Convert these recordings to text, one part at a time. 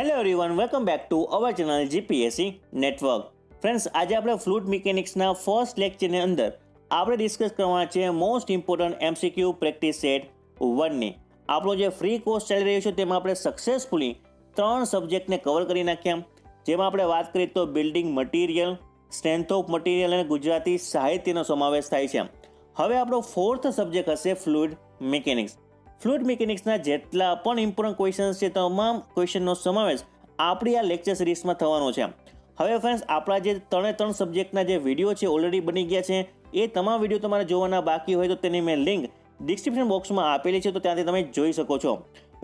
Hello everyone, welcome back to our channel GPSC network. Friends, આજે આપણે fluid મિકેનિક્સના first લેક્ચરની અંદર આપણે ડિસ્કસ કરવાના છે most important MCQ practice set 1ની. આપણો જે ફ્રી કોર્સ ચાલી રહ્યો છે તેમાં આપણે સક્સેસફુલી 3 સબ્જેક્ટને કવર કરી નાખ્યા. જેમાં આપણે વાત કરીએ તો building material, strength of material અને ગુજરાતી સાહિત્યનો સમાવેશ થાય છે. હવે આપણો ફોર્થ સબ્જેક્ટ હશે ફ્લૂઇડ મિકેનિક્સ. ફ્લૂઇડ મિકેનિક્સના જેટલા પણ ઇમ્પોર્ટન્ટ ક્વેશ્ચન્સ છે તમામ ક્વેશ્ચનનો સમાવેશ આપણી આ લેક્ચર સિરીઝમાં થવાનો છે. હવે ફ્રેન્ડ્સ, આપણા જે 3 સબ્જેક્ટના જે વિડીયો છે ઓલરેડી બની ગયા છે. એ તમામ વિડીયો તમારે જોવાના બાકી હોય તો તેની મેં લિંક ડિસ્ક્રિપ્શન બોક્સમાં આપેલી છે, તો ત્યાંથી તમે જોઈ શકો છો.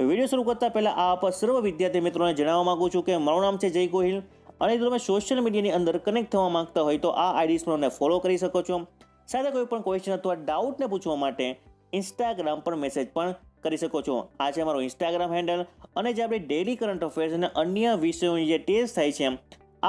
વિડીયો શરૂ કરતાં પહેલાં આપ સર્વ વિદ્યાર્થી મિત્રોને જણાવવા માગું છું કે મારું નામ છે જય ગોહિલ, અને જો તમે સોશિયલ મીડિયાની અંદર કનેક્ટ થવા માંગતા હોય તો આ આઈડીઝ પર મને ફોલો કરી શકો છો. સાથે કોઈ પણ ક્વેશ્ચન અથવા ડાઉટને પૂછવા માટે ઇન્સ્ટાગ્રામ પર મેસેજ પણ કરી શકો છો. આ છે અમારો ઇન્સ્ટાગ્રામ હેન્ડલ. અને જે આપણે ડેલી કરંટ અફેર્સ અને અન્ય વિષયોની જે ટેસ્ટ થાય છે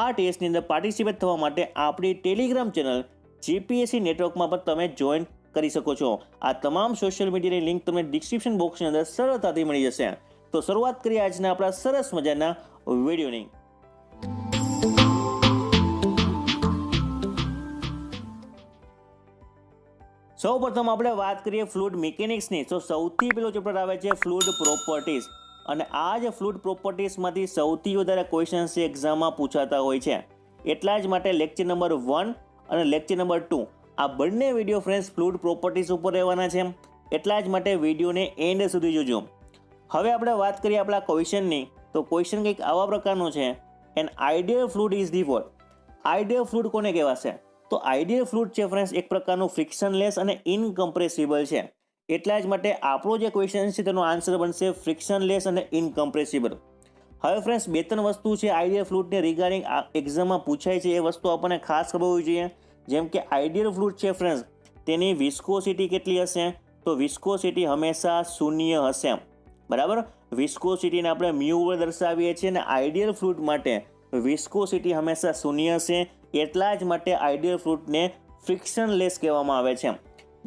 આ ટેસ્ટની અંદર પાર્ટિસિપેટ થવા માટે આપણી ટેલિગ્રામ ચેનલ જીપીએસસી નેટવર્કમાં પણ તમે જોઈન કરી શકો છો. આ તમામ સોશિયલ મીડિયાની લિંક તમને ડિસ્ક્રિપ્શન બોક્સની અંદર સરળતાથી મળી જશે. તો શરૂઆત કરીએ આજના આપણા સરસ મજાના વિડીયોની. સૌ પ્રથમ આપણે વાત કરીએ ફ્લૂઇડ મિકેનિક્સની. તો સૌથી પહેલો ચેપ્ટર આવે છે ફ્લૂઇડ પ્રોપર્ટીઝ. અને આ જ ફ્લૂઇડ પ્રોપર્ટીઝમાંથી સૌથી વધારે ક્વેશ્ચન્સ એક્ઝામમાં પૂછાતા હોય છે. એટલા જ માટે લેક્ચર નંબર 1 અને લેક્ચર નંબર 2 આ બંને વિડીયો ફ્રેન્ડ્સ ફ્લૂઇડ પ્રોપર્ટીઝ ઉપર રહેવાના છે. એટલા જ માટે વિડીયોને એન્ડ સુધી જોજો. હવે આપણે વાત કરીએ આપણા ક્વેશ્ચનની. તો ક્વેશ્ચન કંઈક આવા પ્રકારનો છે. An ideal fluid is the what. Ideal fluid કોને કહેવાશે? તો આઈડિયલ ફ્લૂઇડ છે ફ્રેન્ડ્સ એક પ્રકારનું ફ્રિક્શનલેસ અને ઇનકમ્પ્રેસિબલ છે. એટલા જ માટે આપણો જે ક્વેશ્ચન છે તેનો આન્સર બનશે ફ્રિક્શનલેસ અને ઇનકમ્પ્રેસિબલ. હવે ફ્રેન્ડ્સ, 2-3 વસ્તુ છે આઈડિયલ ફ્લૂઇડને રિગાર્ડિંગ એક્ઝામમાં પૂછાય છે. એ વસ્તુ આપણને ખાસ ખબર હોવી જોઈએ. જેમ કે આઈડિયલ ફ્લૂઇડ છે ફ્રેન્ડ્સ, તેની વિસ્કોસિટી કેટલી હશે? તો વિસ્કોસિટી હંમેશા શૂન્ય હશે. બરાબર, વિસ્કોસિટીને આપણે મ્યુ વડે દર્શાવીએ છીએ અને આઈડિયલ ફ્લૂઇડ માટે વિસ્કોસિટી હંમેશા શૂન્ય હશે. એટલા જ માટે આઈડિયલ ફ્લૂઇડને ફ્રિક્શનલેસ કહેવામાં આવે છે.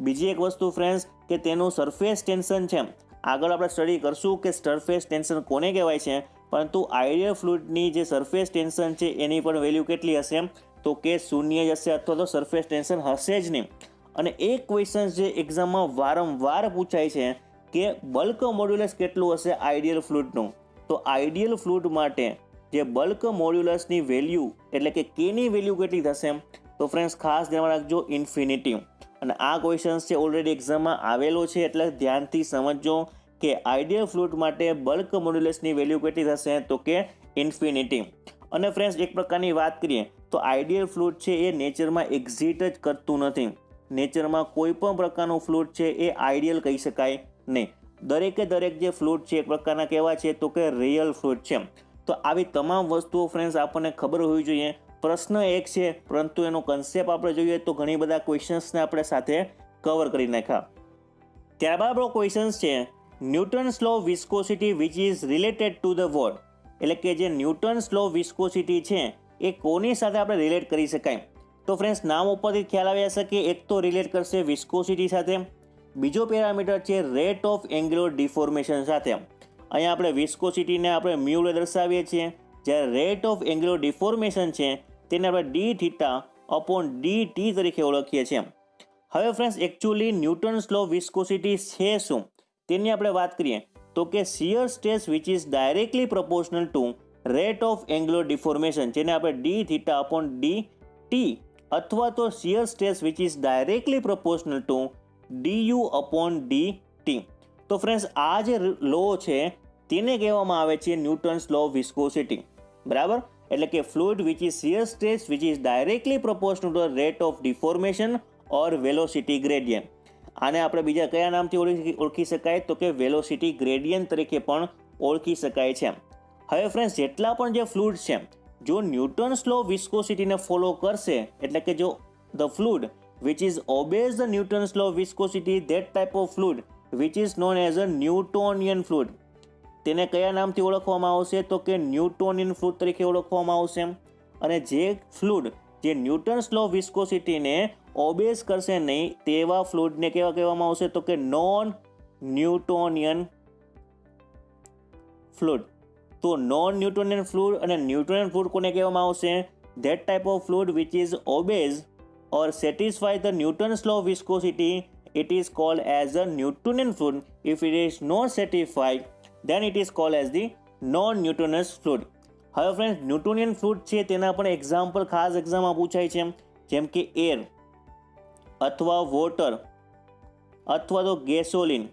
બીજી એક વસ્તુ ફ્રેન્ડ્સ કે તેનું સરફેસ ટેન્શન છે. આગળ આપણે સ્ટડી કરશું કે સરફેસ ટેન્શન કોને કહેવાય છે, પરંતુ આઈડિયલ ફ્લૂઇડની જે સરફેસ ટેન્શન છે એની પણ વેલ્યુ કેટલી હશે? તો કે શૂન્ય જ હશે, અથવા તો સરફેસ ટેન્શન હશે જ નહીં. અને એક ક્વેશ્ચન જે એક્ઝામમાં વારંવાર પૂછાય છે કે બલ્ક મોડ્યુલસ કેટલું હશે આઈડિયલ ફ્લૂઇડનું. તો આઈડિયલ ફ્લૂઇડ માટે જે બલ્ક મોડ્યુલસની વેલ્યુ એટલે કે કેની વેલ્યુ કેટલી થશે? તો ફ્રેન્ડ્સ ખાસ ધ્યાન રાખજો, ઇન્ફિનિટી. અને આ ક્વેશ્ચન છે ઓલરેડી એક્ઝામમાં આવેલો છે, એટલે ધ્યાનથી સમજજો કે આઈડિયલ ફ્લૂઇડ માટે બલ્ક મોડ્યુલસની વેલ્યુ કેટલી થશે? તો કે ઇન્ફિનિટી. અને ફ્રેન્ડ્સ, એક પ્રકારની વાત કરીએ તો આઈડિયલ ફ્લૂઇડ છે એ નેચરમાં એક્ઝિટ જ કરતું નથી. નેચરમાં કોઈ પણ પ્રકારનું ફ્લૂઇડ છે એ આઈડિયલ કહી શકાય નહીં. દરેકે દરેક જે ફ્લૂઇડ છે એક પ્રકારના કહેવા છે તો કે રિયલ ફ્લૂઇડ છે. તો આવી તમામ વસ્તુઓ ફ્રેન્ડ્સ આપણને ખબર હોવી જોઈએ. પ્રશ્ન એક છે, પરંતુ એનો કન્સેપ્ટ આપણે જોઈએ તો ઘણી બધા ક્વેશ્ચન્સને આપણે સાથે કવર કરી નાખ્યા. ત્યારબાદ આપણો ક્વેશ્ચન છે Newton's law viscosity which is related to the what. એટલે કે જે ન્યૂટન્સ લો વિસ્કોસિટી છે એ કોની સાથે આપણે રિલેટ કરી શકાય? તો ફ્રેન્ડ્સ, નામ ઉપરથી ખ્યાલ આવી જશે કે એક તો રિલેટ કરશે વિસ્કોસિટી સાથે. બીજો પેરામીટર છે રેટ ઓફ એંગ્યુલર ડિફોર્મેશન સાથે. અહીંયા આપણે વિસ્કોસિટીને આપણે મ્યુ વડે દર્શાવીએ છીએ, જ્યારે રેટ ઓફ એંગ્યુલર ડિફોર્મેશન છે તેને આપણે D theta upon D T તરીકે ઓળખીએ છીએ. હવે friends, actually Newton's law viscosity છે શું તેની આપણે વાત કરીએ તો કે shear stress which is directly proportional to rate of angular deformation, જેને આપણે D theta upon D T, અથવા તો shear stress which is directly proportional to DU upon D T. તો ફ્રેન્ડ્સ, આ જે લો છે તેને કહેવામાં આવે છે ન્યૂટન્સ લો વિસ્કોસિટી. બરાબર, એટલે કે fluid which is shear stress which is directly proportional to rate of deformation or velocity gradient. આને આપણે બીજા કયા નામથી ઓળખી શકાય? તો કે વેલોસિટી ગ્રેડિયન્ટ તરીકે પણ ઓળખી શકાય છે. હવે ફ્રેન્ડ્સ, જેટલા પણ જે ફ્લુઇડ છે જો ન્યૂટન્સ લો વિસ્કોસિટીને ફોલો કરશે, એટલે કે જો the fluid which is obeys the Newton's law viscosity, that type of fluid which is known as a Newtonian fluid. તેને કયા નામથી ઓળખવામાં આવશે? તો કે ન્યૂટોનિયન ફ્લૂઇડ તરીકે ઓળખવામાં આવશે. અને જે ફ્લૂઇડ જે ન્યૂટન્સ લો વિસ્કોસિટીને ઓબેઝ કરશે નહીં તેવા ફ્લૂઇડને કેવા કહેવામાં આવશે? તો કે નોન ન્યૂટોનિયન ફ્લૂઇડ. તો નોન ન્યૂટોનિયન ફ્લુઇડ અને ન્યૂટોનિયન ફ્લુઇડ કોને કહેવામાં આવશે? That type of fluid which is ઓબેઝ or satisfy the Newton's law of viscosity, it is called as a Newtonian fluid. If it is not satisfied, then it is called as the non-Newtonian fluid. હવે friend ન્યૂટોનિયન fluid છે તેના પણ example ખાસ એક્ઝામમાં પૂછાય છે, જેમ કે એર અથવા વોટર અથવા તો ગેસોલિન.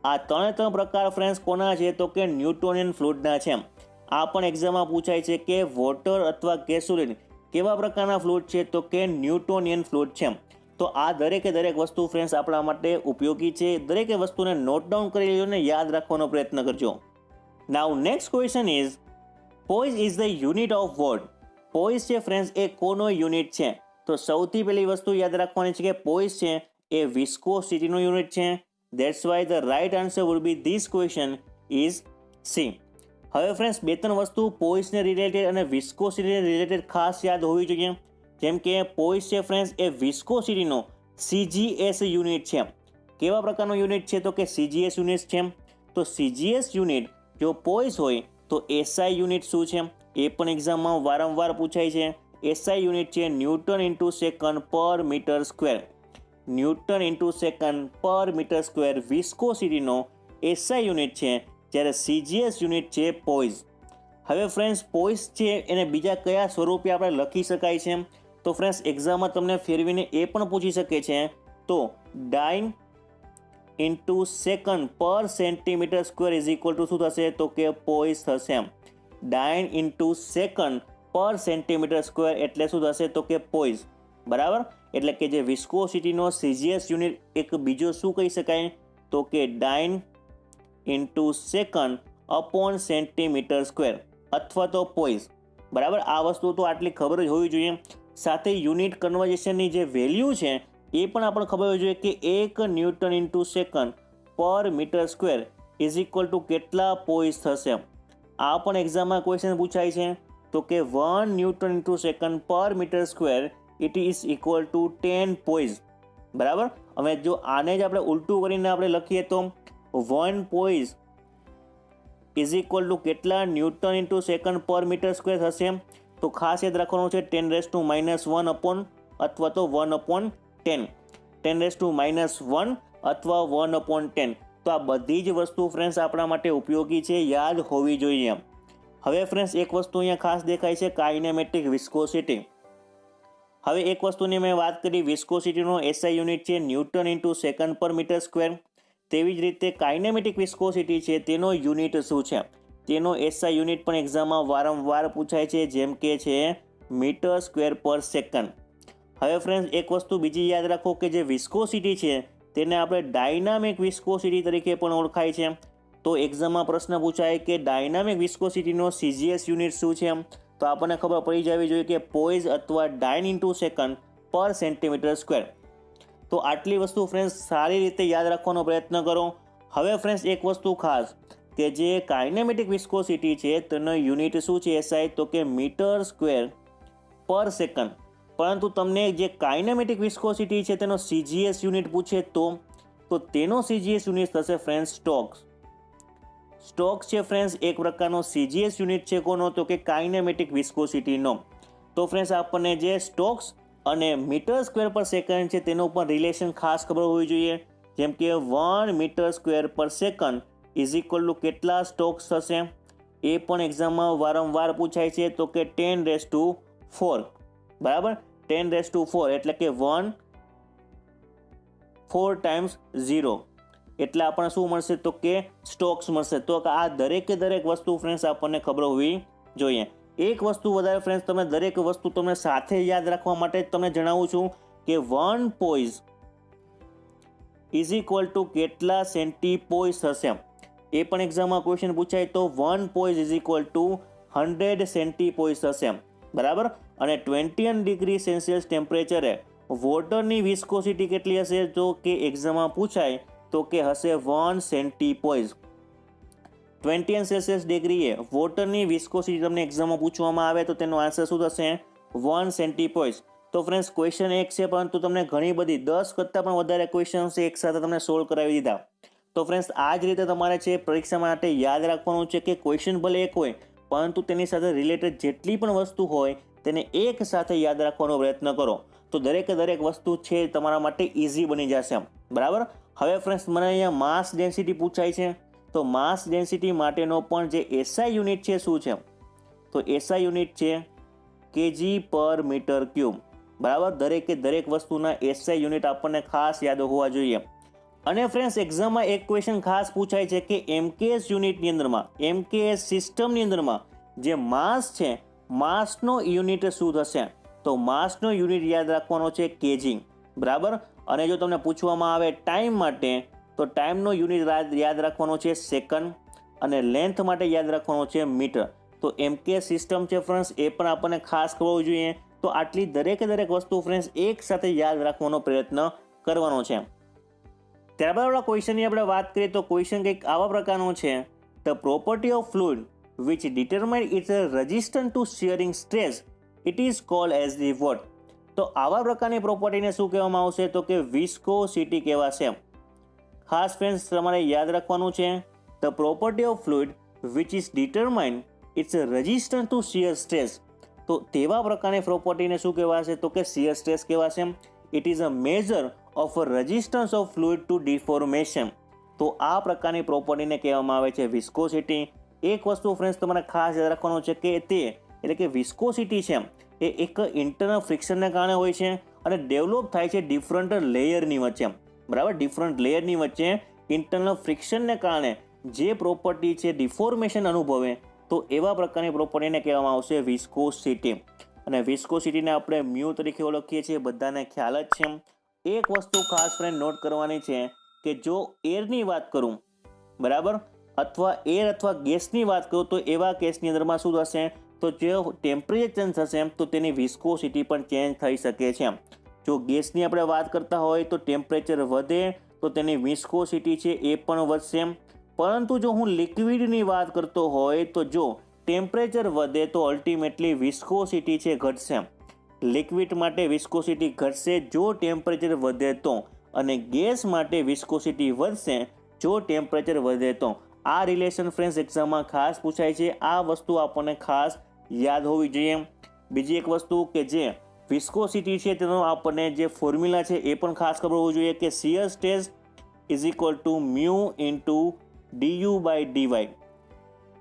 આ ત્રણ પ્રકાર ફ્રેન્ડ્સ કોના છે? તો કે ન્યૂટોનિયન ફ્લુઇડના છે. આ પણ એક્ઝામમાં પૂછાય છે કે વોટર અથવા ગેસોલિન કેવા પ્રકારના ફ્લુઇડ છે? તો કે ન્યૂટોનિયન ફ્લુઇડ છે. તો આ દરેકે દરેક વસ્તુ ફ્રેન્ડ્સ આપણા માટે ઉપયોગી છે. દરેકે વસ્તુને નોટ ડાઉન કરી લેજો અને યાદ રાખવાનો પ્રયત્ન કરજો. Now next question is poise is the unit of what? Poise છે ફ્રેન્ડ્સ એ કોનો યુનિટ છે? તો સૌથી પહેલી વસ્તુ યાદ રાખવાની છે કે પોઈઝ છે એ વિસ્કોસિટીનો યુનિટ છે. That's why the right answer would be this question is C. હવે ફ્રેન્ડ્સ બે ત્રણ વસ્તુ પોઈઝને રિલેટેડ અને વિસ્કોસિટીને રિલેટેડ ખાસ યાદ હોવી જોઈએ. જેમ કે પોઈઝ છે ફ્રેન્ડ્સ એ વિસ્કોસિટીનો CGS યુનિટ છે. કેવા પ્રકારનો યુનિટ છે? તો કે CGS યુનિટ છે. તો CGS યુનિટ જો પોઈઝ હોય તો SI યુનિટ શું છે? એ પણ એક્ઝામમાં વારંવાર પૂછાય છે. SI યુનિટ છે newton into second per metre square. Newton into second per metre square વિસ્કોસિટીનો SI યુનિટ છે, જ્યારે CGS યુનિટ છે પોઈઝ. હવે ફ્રેન્ડ્સ પોઈઝ છે એને બીજા કયા સ્વરૂપે આપણે લખી શકાય છે? તો ફ્રેન્ડ્સ એક્ઝામમાં તમને ફેરવીને એ પણ પૂછી શકે છે. તો ડાઇન ઇન્ટુ સેકન્ડ પર centimetre square is equal to શું થશે? તો કે પોઈઝ થશે. ડાઇન ઇન્ટુ સેકન્ડ પર સેન્ટીમીટર સ્ક્વેર એટલે શું થશે? તો કે પોઈઝ. બરાબર. એટલે કે જે વિસ્કોસિટીનો CGS યુનિટ એક બીજો શું કહી શકાય? તો કે dyne into second upon centimetre square અથવા તો પોઈઝ. બરાબર. આ વસ્તુ તો આટલી ખબર જ હોવી જોઈએ. સાથે યુનિટ કન્વર્ઝેશનની જે વેલ્યુ છે એ પણ આપણને ખબર હોવી જોઈએ કે 1 newton into second per metre square is equal to કેટલા પોઈઝ થશે? આ પણ એક્ઝામમાં ક્વેશ્ચન પૂછાય છે. તો કે 1 newton into second per metre square it is equal to 10 poise. બરાબર. હવે જો આને જ આપણે ઉલટું કરીને આપણે લખીએ તો 1 પોઈઝ ઇઝ ઇક્વલ ટુ કેટલા newton into second per metre square થશે? તો ખાસ યાદ રાખવાનું છે 10⁻⁻1 અપોન અથવા તો 1/10. 10⁻⁻1 અથવા 1/10. તો આ બધી જ વસ્તુ ફ્રેન્ડ્સ આપણા માટે ઉપયોગી છે, યાદ હોવી જોઈએ. હવે ફ્રેન્ડ્સ એક વસ્તુ અહીંયા ખાસ દેખાય છે કાઇનેમેટિક વિસ્કોસિટી. હવે એક વસ્તુની મેં વાત કરી, વિસ્કોસિટીનો SI યુનિટ છે newton into second per metre square. તેવી જ રીતે કાઇનેમેટિક વિસ્કોસિટી છે તેનો યુનિટ શું છે? તેનો SI યુનિટ પણ એક્ઝામમાં વારંવાર પૂછાય છે, જેમ કે છે મીટર સ્ક્વેર પર સેકન્ડ. હવે ફ્રેન્ડ્સ એક વસ્તુ બીજી યાદ રાખો કે જે વિસ્કોસિટી છે તેને આપણે ડાયનામિક વિસ્કોસિટી તરીકે પણ ઓળખાય છે. તો એક્ઝામમાં પ્રશ્ન પૂછાય કે ડાયનામિક વિસ્કોસિટીનો CGS યુનિટ શું છે? તો આપણને ખબર પડી જવી જોઈએ કે પોઈઝ અથવા ડાઇન ઇન્ટુ સેકન્ડ પર સેન્ટીમીટર સ્ક્વેર. તો આટલી વસ્તુ ફ્રેન્ડ્સ સારી રીતે યાદ રાખવાનો પ્રયત્ન કરો. હવે ફ્રેન્ડ્સ એક વસ્તુ ખાસ કે જે કાઇનેમેટિક વિસ્કોસિટી છે તેનો યુનિટ શું છે SI? તો કે મીટર સ્ક્વેર પર સેકન્ડ. પરંતુ તમને જે કાઇનેમેટિક વિસ્કોસિટી છે તેનો CGS યુનિટ પૂછે તો તેનો CGS યુનિટ થશે ફ્રેન્ડ્સ સ્ટોક્સ. સ્ટોક્સ છે ફ્રેન્ડ્સ એક પ્રકારનો CGS યુનિટ છે કોનો? તો કે કાઇનેમેટિક વિસ્કોસિટીનો. તો ફ્રેન્ડ્સ આપણને જે સ્ટોક્સ અને મીટર સ્ક્વેર પર સેકન્ડ છે તેનું પણ રિલેશન ખાસ ખબર હોવી જોઈએ. જેમ કે 1 મીટર સ્ક્વેર પર સેકન્ડ ઇઝ ઇક્વલ ટુ કેટલા સ્ટોક્સ થશે? એ પણ એક્ઝામમાં વારંવાર પૂછાય છે. તો કે 10⁻4. બરાબર. 10⁻4 એટલે કે 1 4 ટાઈમ્સ 0 એટલે આપણને શું મળશે? તો કે સ્ટોક્સ મળશે. તો આ દરેકે દરેક વસ્તુ ફ્રેન્ડ્સ આપણને ખબર હોવી જોઈએ. એક વસ્તુ વધારે ફ્રેન્ડ્સ તમે દરેક વસ્તુ તમને સાથે યાદ રાખવા માટે તમને જણાવું છું કે 1 પોઈઝ ઇઝ ઇક્વલ ટુ કેટલા સેન્ટીપોઈઝ થશે? એ પણ એક્ઝામમાં ક્વેશ્ચન પૂછાય તો 1 પોઈઝ ઇઝ ઇક્વલ ટુ 100 સેન્ટીપોઈઝ થશે. બરાબર. અને 21 ડિગ્રી સેલ્સિયસ ટેમ્પરેચરે વોટરની વિસ્કોસિટી કેટલી હશે? તો કે એક્ઝામમાં પૂછાય તો કે હશે 1 સેન્ટીપોઈઝ. 21 સેલ્સિયસ ડિગ્રીએ વોટરની વિસ્કોસિટી તમને એક્ઝામમાં પૂછવામાં આવે તો તેનો આન્સર શું થશે? 1 સેન્ટીપોઈઝ. તો ફ્રેન્ડ્સ ક્વેશ્ચન એક છે પરંતુ તમને ઘણી બધી 10 કરતાં પણ વધારે ક્વેશ્ચન છે એક સાથે તમને સોલ્વ કરાવી દીધા. તો ફ્રેન્ડ્સ આ જ રીતે તમારે છે પરીક્ષા માટે યાદ રાખવાનું છે કે ક્વેશ્ચન ભલે એક હોય પરંતુ તેની સાથે રિલેટેડ જેટલી પણ વસ્તુ હોય તેને એક સાથે યાદ રાખવાનો પ્રયત્ન કરો, તો દરેક વસ્તુ છે તમારા માટે ઇઝી બની જશે, બરાબર. હવે ફ્રેન્ડ્સ મને અહીંયા માસ ડેન્સિટી પૂછાય છે, તો માસ ડેન્સિટી માટેનો પણ જે એસઆઈ યુનિટ છે શું છે, તો એસઆઈ યુનિટ છે કેજી પર મીટર ક્યુબ, બરાબર. દરેક વસ્તુના એસઆઈ યુનિટ આપણને ખાસ યાદ હોવા જોઈએ. અને ફ્રેન્ડ્સ એક્ઝામમાં એક ક્વેશ્ચન ખાસ પૂછાય છે કે એમકેએસ યુનિટની અંદરમાં, એમકેએસ સિસ્ટમની અંદરમાં જે માસ છે, માસનો યુનિટ શું થશે, તો માસનો યુનિટ યાદ રાખવાનો છે કેજી, બરાબર. અને જો તમને પૂછવામાં આવે ટાઈમ માટે, તો ટાઈમનો યુનિટ યાદ રાખવાનો છે સેકન્ડ, અને લેન્થ માટે યાદ રાખવાનો છે મીટર. તો એમકેએસ સિસ્ટમ છે ફ્રેન્ડ્સ એ પણ આપણને ખાસ ખબર જોઈએ. તો આટલી દરેક વસ્તુ ફ્રેન્ડ્સ એક સાથે યાદ રાખવાનો પ્રયત્ન કરવાનો છે. ત્યારબાદ આપણા ક્વેશ્ચનની આપણે વાત કરીએ તો ક્વેશ્ચન કંઈક આવા પ્રકારનો છે, the property of fluid which determine its resistance to shearing stress it is called as the what. તો આવા પ્રકારની પ્રોપર્ટીને શું કહેવામાં આવશે, તો કે વિસ્કોસિટી કહેવાશે. ખાસ ફ્રેન્ડ્સ તમારે યાદ રાખવાનું છે, the property of fluid which is determine its resistance to shear stress. તો તેવા પ્રકારની પ્રોપર્ટીને શું કહેવાશે, તો કે શિયર સ્ટ્રેસ કહેવાશે. It is a major of resistance of fluid to deformation. તો આ પ્રકારની પ્રોપર્ટીને કહેવામાં આવે છે વિસ્કોસિટી. એક વસ્તુ ફ્રેન્ડ્સ તમારે ખાસ યાદ રાખવાનું છે કે તે એટલે કે વિસ્કોસિટી છે એ એક ઇન્ટરનલ ફ્રિક્શનને કારણે હોય છે અને ડેવલપ થાય છે ડિફરન્ટ લેયરની વચ્ચે, બરાબર. ડિફરન્ટ લેયરની વચ્ચે ઇન્ટરનલ ફ્રિક્શનને કારણે જે પ્રોપર્ટી છે ડિફોર્મેશન અનુભવે, તો એવા પ્રકારની પ્રોપર્ટીને કહેવામાં આવશે વિસ્કોસિટી. અને વિસ્કોસિટીને આપણે મ્યુ તરીકે ઓળખીએ છીએ, બધાને ખ્યાલ જ છે. એક વસ્તુ ખાસ ફ્રેન્ડ નોટ કરવાની છે કે જો એરની વાત કરું, બરાબર, અથવા એર અથવા ગેસની વાત કરું, તો એવા કેસની અંદરમાં શું થશે, તો જે ટેમ્પરેચર ચેન્જ થશે તો તેની વિસ્કોસિટી પણ ચેન્જ થઈ શકે છે. જો ગેસની આપણે વાત કરતા હોય તો ટેમ્પરેચર વધે તો તેની વિસ્કોસિટી છે એ પણ વધશે. પરંતુ જો હું લિક્વિડની વાત કરતો હોય તો જો ટેમ્પરેચર વધે તો અલ્ટિમેટલી વિસ્કોસિટી છે ઘટશે. લિક્વિડ માટે વિસ્કોસિટી ઘટશે જો ટેમ્પરેચર વધે તો, અને ગેસ માટે વિસ્કોસિટી વધશે જો ટેમ્પરેચર વધે તો. આ રિલેશન ફ્રેન્ડ્સ એક્ઝામમાં ખાસ પૂછાય છે. આ વસ્તુ આપણને ખાસ યાદ હોવી જોઈએ. બીજી એક વસ્તુ કે જે વિસ્કોસિટી છે તેનો આપણને જે ફોર્મ્યુલા છે એ પણ ખાસ ખબર હોવી જોઈએ કે shear stress is equal to mu into d u by d y,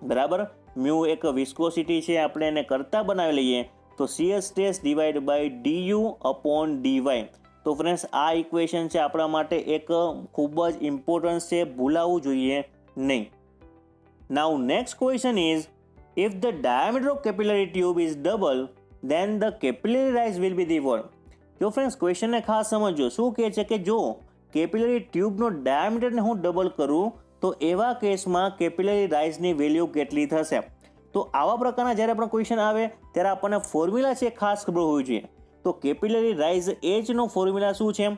બરાબર. મ્યુ એક વિસ્કોસિટી છે, આપણે એને કરતા બનાવી લઈએ તો shear stress divide by d u upon d y. તો ફ્રેન્ડ્સ આ ઇક્વેશન છે આપણા માટે એક ખૂબ જ ઇમ્પોર્ટન્ટ છે, ભૂલાવવું જોઈએ નહીં. Now next question is if the diameter of capillary tube is double then the capillary rise will be the what. જો ફ્રેન્ડ્સ ક્વેશ્ચનને ખાસ સમજો, શું કહે છે કે જો કેપિલરી ટ્યુબનો ડાયામીટરને હું ડબલ કરું તો એવા કેસમાં કેપિલરી રાઇઝની વેલ્યુ કેટલી થશે. તો આવા પ્રકારના જ્યારે પણ ક્વેશ્ચન આવે ત્યારે આપણને ફોર્મ્યુલા છે ખાસ ખબર હોવી જોઈએ. તો કેપિલરી રાઇઝ એચનો ફોર્મ્યુલા શું છે,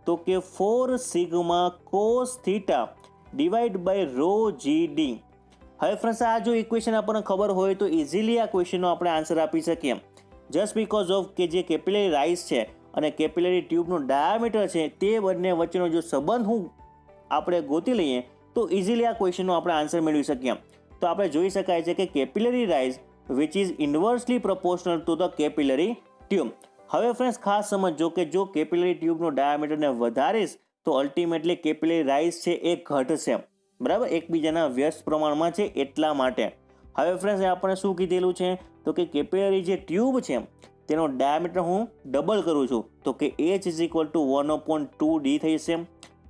તો કે 4 sigma cos theta divide by rho g d. હવે ફ્રેન્ડ્સ આ જો ઇક્વેશન આપણને ખબર હોય તો ઇઝીલી આ ક્વેશ્ચનનો આપણે આન્સર આપી શકીએ. જસ્ટ બીકોઝ ઓફ કે જે કેપિલરી રાઇઝ છે અને કેપિલરી ટ્યુબનો ડાયામીટર છે તે બંને વચ્ચેનો જો સંબંધ હું આપણે ગોતી લઈએ તો ઇઝીલી આ ક્વેશ્ચનનો આપણે આન્સર મેળવી શકીએ. તો આપણે જોઈ શકાય છે કે capillary rise which is inversely proportional to the capillary tube. હવે ફ્રેન્ડ્સ ખાસ સમજો કે જો કેપિલરી ટ્યુબનો ડાયામીટરને વધારીશ તો અલ્ટિમેટલી કેપિલરી રાઇઝ છે એ ઘટશે, બરાબર, એકબીજાના વ્યસ્ત પ્રમાણમાં છે એટલા માટે. હવે ફ્રેન્ડ્સ આપણે શું કીધેલું છે, તો કે કેપિલરી જે ટ્યુબ છે તેનો ડાયામીટર હું ડબલ કરું છું તો કે h is equal two 1/2d થઈ જશે.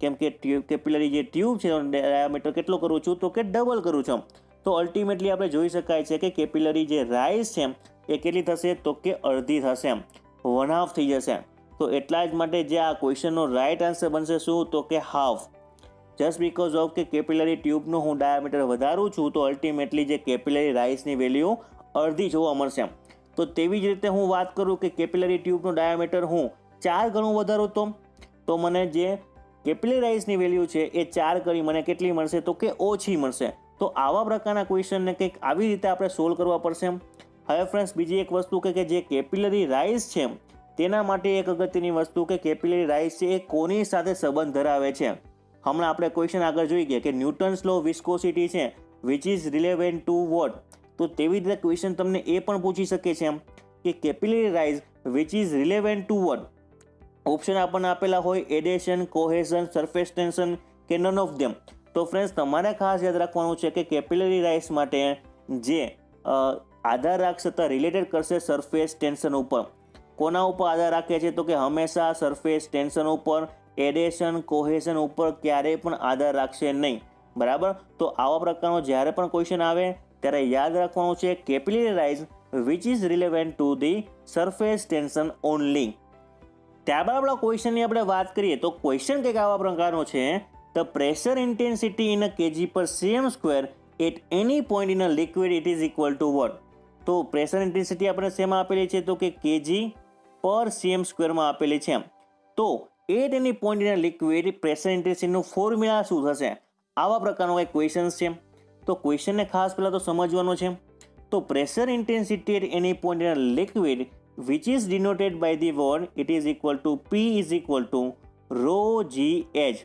કેમ કે કેપિલરી જે ટ્યુબ છે તેનો ડાયામીટર કેટલો કરું છું, તો કે ડબલ કરું છું. તો અલ્ટિમેટલી આપણે જોઈ શકાય છે કે કેપિલરી જે રાઇઝ છે એ કેટલી થશે, તો કે અડધી થશે, 1/2 થઈ જશે. તો એટલા જ માટે જે આ ક્વેશ્ચનનો રાઇટ આન્સર બનશે શું, તો કે હાફ. જસ્ટ બીકોઝ ઓફ કે કેપિલરી ટ્યુબનું હું ડાયામીટર વધારું છું તો અલ્ટિમેટલી જે કેપિલરી રાઇઝની વેલ્યુ અડધી જોવા મળશે. તો તેવી જ રીતે હું વાત કરું કે કેપિલરી ટ્યુબનું ડાયામીટર હું 4 ગણું વધારું તો મને જે કેપિલરી રાઇઝની વેલ્યુ છે એ 4 ગણી મને કેટલી મળશે, તો કે ઓછી મળશે. તો આવા પ્રકારના ક્વેશ્ચનને કંઈક આવી રીતે આપણે સોલ્વ કરવા પડશે. હવે ફ્રેન્ડ્સ બીજી એક વસ્તુ કે જે કેપિલરી રાઇઝ છે તેના માટે એક અગત્યની વસ્તુ કે કેપિલરી રાઇઝ છે એ કોની સાથે સંબંધ ધરાવે છે. હમણાં આપણે ક્વેશ્ચન આગળ જોઈ ગયા કે ન્યૂટન્સ લો વિસ્કોસિટી છે which is relevant to what. તો તેવી જ રીતે ક્વેશ્ચન તમને એ પણ પૂછી શકે છે એમ કે capillary rise which is relevant to what. Option આપણને આપેલા હોય એડેશન, કોહેઝન, સરફેસ ટેન્શન કે નન ઓફ ધેમ. તો ફ્રેન્ડ્સ તમારે ખાસ યાદ રાખવાનું છે કે કેપિલરી રાઇઝ માટે જે આધાર રાખશે તો રિલેટેડ કરશે સરફેસ ટેન્શન ઉપર. કોના ઉપર આધાર રાખે છે તો કે હંમેશા સરફેસ ટેન્શન ઉપર, એડેશન, કોહેઝન ઉપર ક્યારેય પણ આધાર રાખશે નહીં. બરાબર. તો આવા પ્રકારનો જ્યારે પણ ક્વેશ્ચન આવે ત્યારે યાદ રાખવાનું છે capillary rise which is relevant to the surface tension only. ત્યારબાદ આપણા ક્વેશ્ચનની આપણે વાત કરીએ તો ક્વેશ્ચન કંઈક આવા પ્રકારનો છે. The pressure intensity in a kg per cm square at any point in a liquid it is equal to what. તો પ્રેશર ઇન્ટેન્સિટી આપણે શેમાં આપેલી છે તો કે કેજી પર cm સ્ક્વેરમાં આપેલી છે. તો at any point in a liquid pressure ઇન્ટેન્સિટીનું ફોર્મ્યુલા શું થશે? આવા પ્રકારનો કંઈક ક્વેશ્ચન છે. તો ક્વેશ્ચનને ખાસ પહેલાં તો સમજવાનો છે. તો pressure intensity at any point in a liquid which is denoted by the word it is equal to P is equal to rho GH.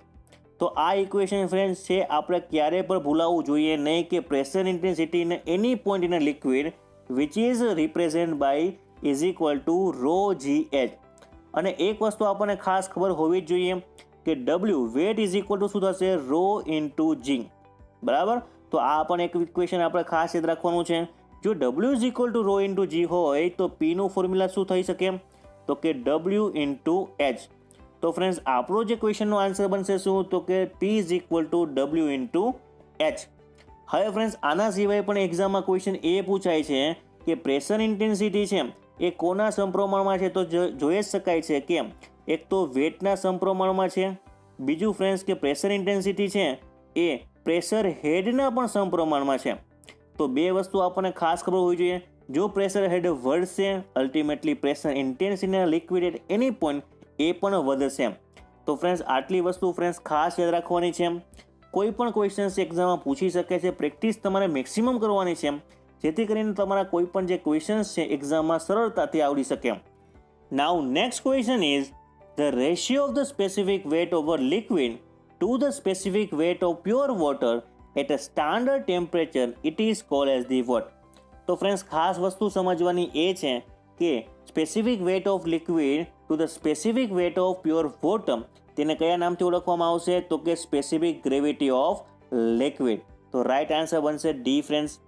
તો આ ઇક્વેશન ફ્રેન્ડ્સ છે આપણે ક્યારે પણ ભૂલાવવું જોઈએ નહીં કે pressure intensity in any point in a liquid which is represented by is equal to rho GH. અને એક વસ્તુ આપણને ખાસ ખબર હોવી જ જોઈએ કે W weight is equal to શું થશે? rho into G. બરાબર. તો આ પણ એક ઇક્વેશન આપણે ખાસ યાદ રાખવાનું છે. જો W is equal two rho into G હોય તો P નું ફોર્મ્યુલા શું થઈ શકે? તો કે W into H. તો ફ્રેન્ડ્સ આપણો જે ક્વેશ્ચનનો આન્સર બનશે શું? તો કે P is equal two W into H. હવે ફ્રેન્ડ્સ આના સિવાય પણ એક્ઝામમાં ક્વેશ્ચન એ પૂછાય છે કે પ્રેશર ઇન્ટેન્સિટી છે એ કોના સમપ્રમાણમાં છે? તો જોઈ જ શકાય છે કે એક તો વેટના સમપ્રમાણમાં છે, બીજું ફ્રેન્ડ્સ કે પ્રેશર ઇન્ટેન્સિટી છે એ પ્રેશર હેડના પણ સમપ્રમાણમાં છે. તો બે વસ્તુ આપણને ખાસ ખબર હોવી જોઈએ. જો પ્રેશર હેડ વધશે ultimately pressure intensity liquid at any point એ પણ વધશે. તો ફ્રેન્ડ્સ આટલી વસ્તુ ફ્રેન્ડ્સ ખાસ યાદ રાખવાની છે. કોઈ પણ ક્વેશ્ચન્સ એક્ઝામમાં પૂછી શકે છે. પ્રેક્ટિસ તમારે મેક્સિમમ કરવાની છે જેથી કરીને તમારા કોઈ પણ જે ક્વેશ્ચન્સ છે એક્ઝામમાં સરળતાથી આવડી શકે. Now next question is the ratio of the specific weight over liquid to the specific weight of pure water at a standard temperature it is called as the what. તો ફ્રેન્ડ્સ ખાસ વસ્તુ સમજવાની એ છે કે specific weight of liquid to the specific weight of pure water તેને કયા નામથી ઓળખવામાં આવશે? તો કે સ્પેસિફિક ગ્રેવિટી ઓફ લિક્વિડ. તો રાઈટ આન્સર બનશે ડી ફ્રેન્ડ્સ.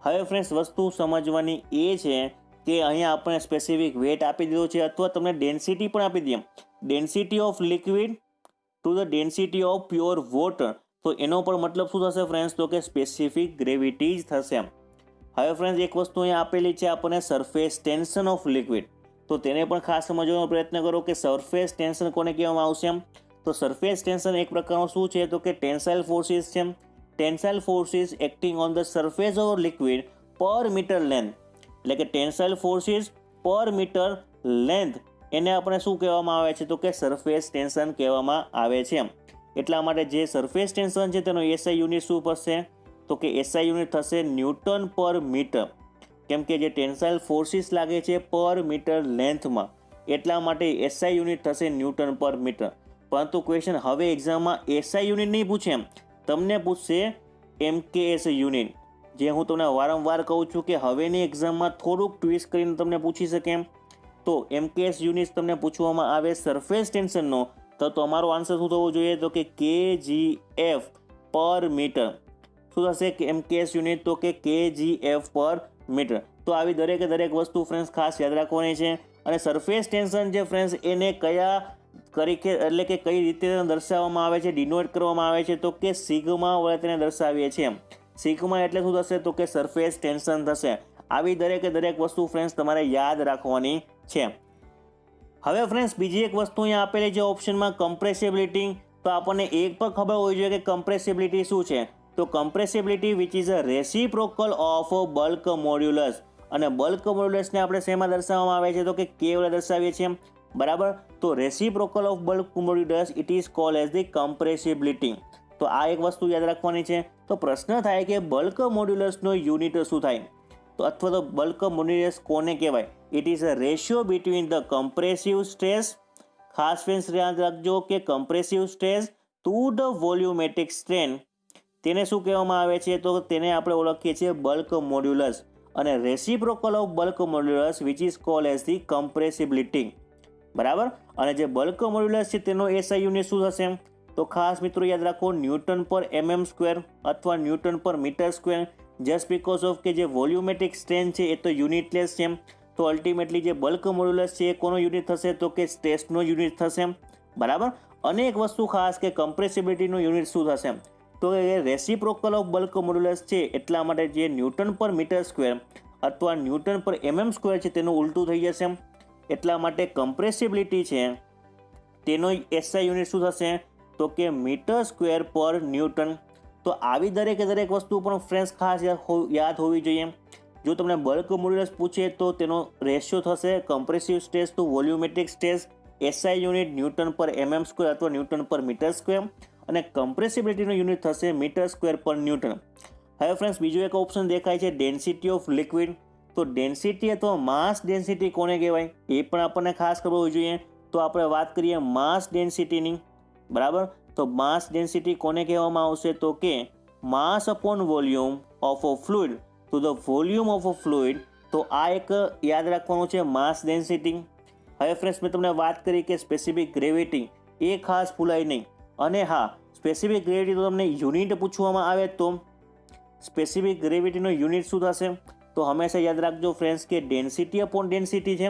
હવે ફ્રેન્ડ્સ વસ્તુ સમજવાની એ છે કે અહીંયા આપણે સ્પેસિફિક વેટ આપી દીધો છે અથવા તમને ડેન્સિટી પણ આપી દઈએ. Density of liquid to the density of pure water. તો એનો પણ મતલબ શું થશે ફ્રેન્ડ્સ? તો કે સ્પેસિફિક ગ્રેવિટી જ થશે. હવે ફ્રેન્ડ્સ એક વસ્તુ અહીંયા આપેલી છે આપણને સરફેસ ટેન્શન ઓફ લિક્વિડ. તો તેને પણ ખાસ સમજવાનો પ્રયત્ન કરો કે સરફેસ ટેન્શન કોને કહેવામાં આવશે? તો સરફેસ ટેન્શન એક પ્રકારનું શું છે? તો કે ટેન્સાઇલ ફોર્સિસ છે. Tensile forces acting on the surface of liquid પર મીટર લેન્થ. એટલે કે ટેન્સાઇલ ફોર્સિસ પર મીટર લેન્થ એને આપણે શું કહેવામાં આવે છે? તો કે સરફેસ ટેન્શન કહેવામાં આવે છે. એટલા માટે જે સરફેસ ટેન્શન છે તેનો એસઆઈ યુનિટ શું થશે? તો કે એસઆઈ યુનિટ થશે ન્યૂટન પર મીટર. કેમ કે જે ટેન્સાઇલ ફોર્સિસ લાગે છે પર મીટર લેન્થમાં એટલા માટે એસઆઈ યુનિટ થશે ન્યૂટન પર મીટર. પરંતુ ક્વેશ્ચન હવે એક્ઝામમાં એસઆઈ યુનિટ નહીં પૂછે, તમને પૂછશે એમકેએસ યુનિટ. જે હું તમને વારંવાર કહું છું કે હવેની એક્ઝામમાં થોડુંક ટ્વિસ્ટ કરીને તમને પૂછી શકે એમ. તો એમકેએસ યુનિટ તમને પૂછવામાં આવે સરફેસ ટેન્શનનો તો તમારો આન્સર શું થવો જોઈએ? તો કે KGF પર મીટર. શું થશે કે એમકેએસ યુનિટ? તો કે KGF પર મીટર. તો આવી દરેકે દરેક વસ્તુ ફ્રેન્ડ્સ ખાસ યાદ રાખવાની છે. અને સરફેસ ટેન્શન જે ફ્રેન્ડ્સ એને કયા તરીકે એટલે કે કઈ રીતે દર્શાવવામાં આવે છે, ડિનોટ કરવામાં આવે છે? તો કે સિગ્મા વડે તેને દર્શાવીએ છીએ. સિગ્મા એટલે શું થશે? તો કે સરફેસ ટેન્શન થશે. આવી દરેકે દરેક વસ્તુ ફ્રેન્ડ્સ તમારે યાદ રાખવાની છે. હવે ફ્રેન્ડ્સ બીજી એક વસ્તુ અહીંયા આપેલી છે ઓપ્શનમાં કમ્પ્રેસિબિલિટી. તો આપણને એક પણ ખબર હોવી જોઈએ કે કમ્પ્રેસિબિલિટી શું છે? તો compressibility which is a reciprocal of bulk modulus. અને બલ્ક મોડ્યુલસને આપણે શેમાં દર્શાવવામાં આવે છે? તો કે K વડે દર્શાવીએ છીએ. બરાબર. તો reciprocal of bulk modulus it is called as the compressibility. તો આ એક વસ્તુ યાદ રાખવાની છે. તો પ્રશ્ન થાય કે બલ્ક મોડ્યુલસનો યુનિટ શું થાય? તો અથવા તો બલ્ક મોડ્યુલસ કોને કહેવાય? It is a ratio between the compressive stress. ખાસ ફ્રેન્ડ્સ યાદ રાખજો કે compressive stress to the volumetric strain તેને શું કહેવામાં આવે છે? તો તેને આપણે ઓળખીએ છીએ બલ્ક મોડ્યુલસ, અને reciprocal of bulk modulus which is called as the compressibility. બરાબર. અને જે બલ્ક મોડ્યુલસ છે તેનો એસઆઈ યુનિટ શું થશે? તો ખાસ મિત્રો યાદ રાખો, ન્યૂટન પર mm સ્ક્વેર અથવા newton per metre square. Just because of કે જે વોલ્યુમેટ્રિક સ્ટ્રેન છે એ તો યુનિટલેસ છે, તો અલ્ટિમેટલી જે બલ્ક મોડ્યુલસ છે એ કોનો યુનિટ થશે? તો કે સ્ટ્રેસનો યુનિટ થશે. બરાબર. અને એક વસ્તુ ખાસ કે કમ્પ્રેસિબિલિટીનો યુનિટ શું થશે? તો એ રેસિપ્રોકલ ઓફ બલ્ક મોડ્યુલસ છે, એટલા માટે જે ન્યૂટન પર મીટર સ્ક્વેર અથવા ન્યૂટન પર mm સ્ક્વેર છે તેનું ઉલટું થઈ જશે. એટલા માટે કમ્પ્રેસિબિલિટી છે તેનો એસઆઈ યુનિટ શું થશે? તો કે મીટર સ્ક્વેર પર ન્યૂટન. તો આવી દરેક વસ્તુ પણ ફ્રેન્ડ્સ ખાસ યાદ હોવી જોઈએ. જો તમને બલ્ક મોડ્યુલસ પૂછે તો તેનો રેશિયો થશે compressive stress to volumetric stress, SI unit newton per mm square અથવા ન્યૂટન પર મીટર સ્ક્વેર, અને કમ્પ્રેસિબિલિટીનો યુનિટ થશે મીટર સ્ક્વેર પર ન્યૂટન. હવે ફ્રેન્ડ્સ બીજો એક ઓપ્શન દેખાય છે ડેન્સિટી ઓફ લિક્વિડ. તો ડેન્સિટી અથવા માસ ડેન્સિટી કોને કહેવાય એ પણ આપણને ખાસ ખબર હોવી જોઈએ. તો આપણે વાત કરીએ માસ ડેન્સિટીની. બરાબર. તો માસ ડેન્સિટી કોને કહેવામાં આવશે? તો કે mass upon volume of a fluid to the volume of a fluid. તો આ એક યાદ રાખવાનું છે માસ ડેન્સિટી. હવે ફ્રેન્ડ્સ મેં તમને વાત કરી કે સ્પેસિફિક ગ્રેવિટી, એ ખાસ ભૂલાય નહીં. અને હા, સ્પેસિફિક ગ્રેવિટી તો તમને યુનિટ પૂછવામાં આવે તો સ્પેસિફિક ગ્રેવિટીનો યુનિટ શું થશે? તો હંમેશા યાદ રાખજો ફ્રેન્ડ્સ કે ડેન્સિટી અપોન ડેન્સિટી છે,